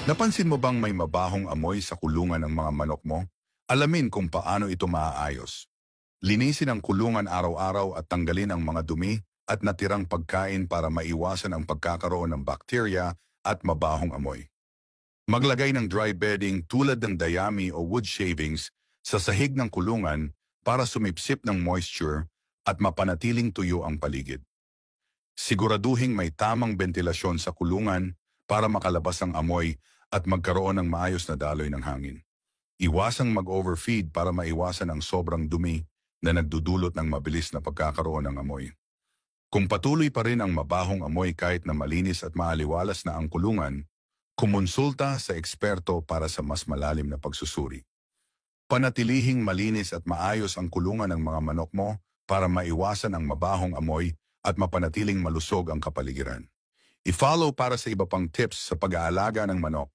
Napansin mo bang may mabahong amoy sa kulungan ng mga manok mo? Alamin kung paano ito maaayos. Linisin ang kulungan araw-araw at tanggalin ang mga dumi at natirang pagkain para maiwasan ang pagkakaroon ng bakterya at mabahong amoy. Maglagay ng dry bedding tulad ng dayami o wood shavings sa sahig ng kulungan para sumipsip ng moisture at mapanatiling tuyo ang paligid. Siguraduhing may tamang bentilasyon sa kulungan para makalabas ang amoy at magkaroon ng maayos na daloy ng hangin. Iwasang mag-overfeed para maiwasan ang sobrang dumi na nagdudulot ng mabilis na pagkakaroon ng amoy. Kung patuloy pa rin ang mabahong amoy kahit na malinis at maaliwalas na ang kulungan, kumonsulta sa eksperto para sa mas malalim na pagsusuri. Panatilihing malinis at maayos ang kulungan ng mga manok mo para maiwasan ang mabahong amoy at mapanatiling malusog ang kapaligiran. I-follow para sa iba pang tips sa pag-aalaga ng manok.